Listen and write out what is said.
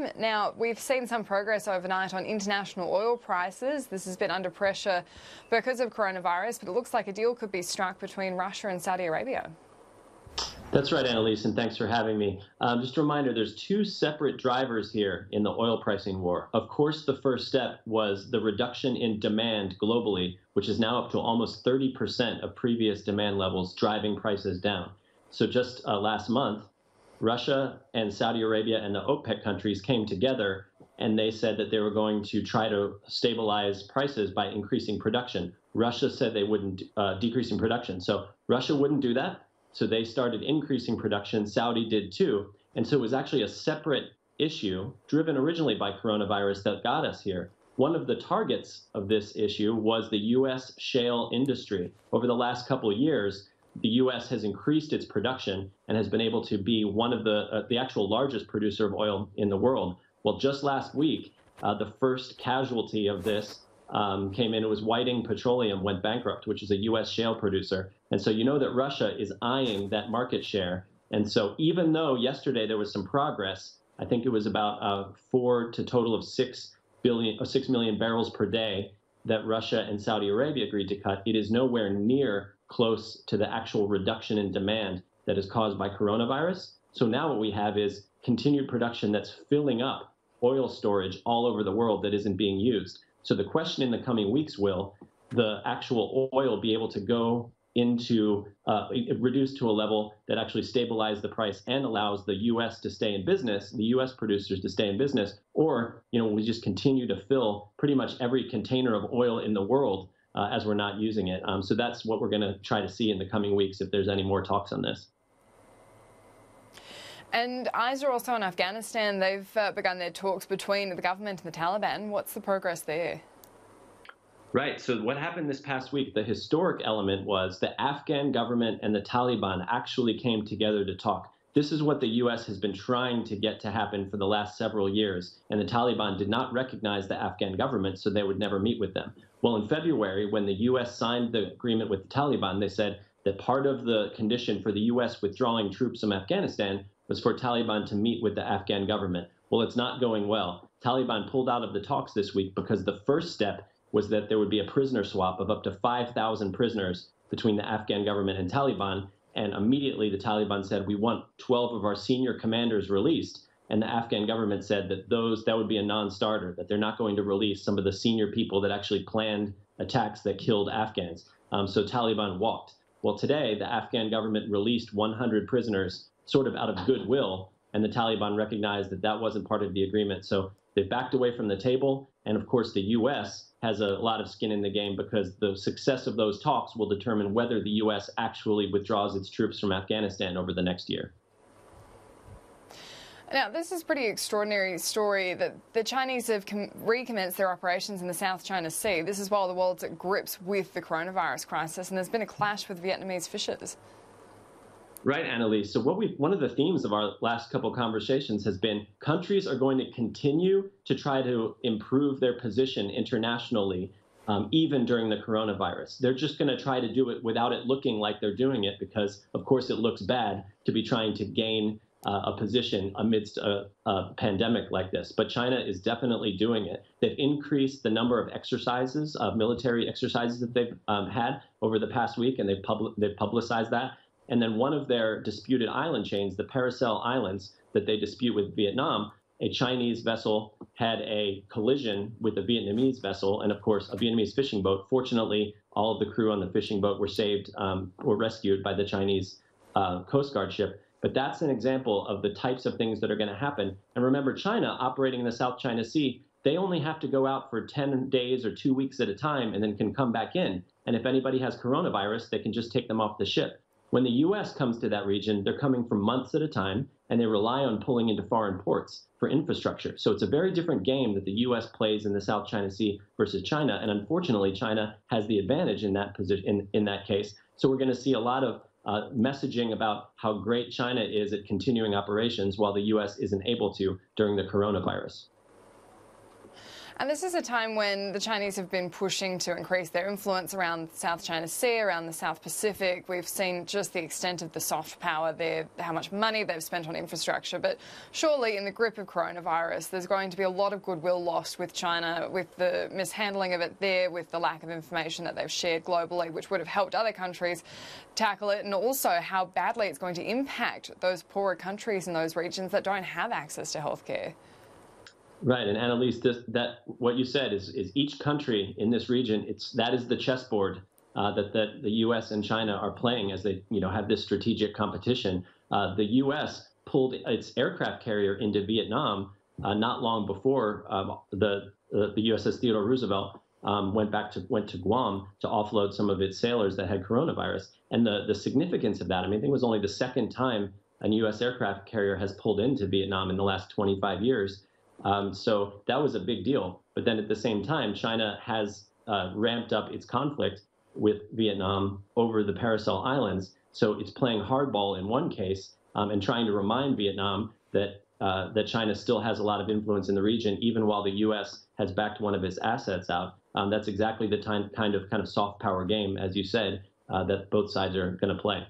time. Now, we've seen some progress overnight on international oil prices. This has been under pressure because of coronavirus, but it looks like a deal could be struck between Russia and Saudi Arabia. That's right, Annalise, and thanks for having me. Just a reminder, there's two separate drivers here in the oil pricing war. Of course, the first step was the reduction in demand globally, which is now up to almost 30% of previous demand levels, driving prices down. So just last month, Russia and Saudi Arabia and the OPEC countries came together, and they said that they were going to try to stabilize prices by increasing production. Russia said they wouldn't decrease in production. So Russia wouldn't do that. So they started increasing production. Saudi did too. And so it was actually a separate issue driven originally by coronavirus that got us here. One of the targets of this issue was the U.S. shale industry. Over the last couple of years, the U.S. has increased its production and has been able to be one of the actual largest producer of oil in the world. Well, just last week, the first casualty of this came in. It was Whiting Petroleum went bankrupt, which is a U.S. shale producer. And so you know that Russia is eyeing that market share. And so even though yesterday there was some progress, I think it was about 4 to total of 6 million barrels per day that Russia and Saudi Arabia agreed to cut, it is nowhere near close to the actual reduction in demand that is caused by coronavirus. So now what we have is continued production that's filling up oil storage all over the world that isn't being used. So the question in the coming weeks, will the actual oil be able to go into reduced to a level that actually stabilizes the price and allows the U.S. to stay in business, the U.S. producers to stay in business, or we just continue to fill pretty much every container of oil in the world as we're not using it. So that's what we're going to try to see in the coming weeks if there's any more talks on this. And eyes are also on Afghanistan. They've begun their talks between the government and the Taliban. What's the progress there? Right. So what happened this past week, the historic element was the Afghan government and the Taliban actually came together to talk. This is what the U.S. has been trying to get to happen for the last several years. And the Taliban did not recognize the Afghan government, so they would never meet with them. Well, in February, when the U.S. signed the agreement with the Taliban, they said that part of the condition for the U.S. withdrawing troops from Afghanistan was for Taliban to meet with the Afghan government. Well, it's not going well. Taliban pulled out of the talks this week because the first step was that there would be a prisoner swap of up to 5,000 prisoners between the Afghan government and Taliban. And immediately the Taliban said, we want 12 of our senior commanders released. And the Afghan government said that that would be a non-starter, that they're not going to release some of the senior people that actually planned attacks that killed Afghans. So Taliban walked. Well, today, the Afghan government released 100 prisoners sort of out of goodwill, and the Taliban recognized that that wasn't part of the agreement. So they backed away from the table. And of course, the U.S. has a lot of skin in the game because the success of those talks will determine whether the U.S. actually withdraws its troops from Afghanistan over the next year. Now, this is a pretty extraordinary story that the Chinese have recommenced their operations in the South China Sea. This is while the world's at grips with the coronavirus crisis, and there's been a clash with Vietnamese fishers. Right, Annalise. So one of the themes of our last couple of conversations has been countries are going to continue to try to improve their position internationally, even during the coronavirus. They're just going to try to do it without it looking like they're doing it because, of course, it looks bad to be trying to gain a position amidst a pandemic like this. But China is definitely doing it. They've increased the number of exercises, military exercises that they've had over the past week, and they've publicized that. And then one of their disputed island chains, the Paracel Islands, that they dispute with Vietnam, a Chinese vessel had a collision with a Vietnamese vessel and, of course, a Vietnamese fishing boat. Fortunately, all of the crew on the fishing boat were saved or rescued by the Chinese Coast Guard ship. But that's an example of the types of things that are going to happen. And remember, China, operating in the South China Sea, they only have to go out for 10 days or 2 weeks at a time and then can come back in. And if anybody has coronavirus, they can just take them off the ship. When the U.S. comes to that region, they're coming for months at a time, and they rely on pulling into foreign ports for infrastructure. So it's a very different game that the U.S. plays in the South China Sea versus China. And unfortunately, China has the advantage in that position, in that case. So we're going to see a lot of messaging about how great China is at continuing operations while the U.S. isn't able to during the coronavirus. And this is a time when the Chinese have been pushing to increase their influence around the South China Sea, around the South Pacific. We've seen just the extent of the soft power there, how much money they've spent on infrastructure. But surely in the grip of coronavirus, there's going to be a lot of goodwill lost with China, with the mishandling of it there, with the lack of information that they've shared globally, which would have helped other countries tackle it, and also how badly it's going to impact those poorer countries in those regions that don't have access to healthcare. Right, and Annalise, what you said is each country in this region. That is the chessboard that the U.S. and China are playing as they have this strategic competition. The U.S. pulled its aircraft carrier into Vietnam not long before the USS Theodore Roosevelt went to Guam to offload some of its sailors that had coronavirus. And the significance of that, I think it was only the second time a U.S. aircraft carrier has pulled into Vietnam in the last 25 years. So that was a big deal. But then at the same time, China has ramped up its conflict with Vietnam over the Paracel Islands. So it's playing hardball in one case and trying to remind Vietnam that China still has a lot of influence in the region, even while the U.S. has backed one of its assets out. That's exactly the kind of soft power game, as you said, that both sides are going to play.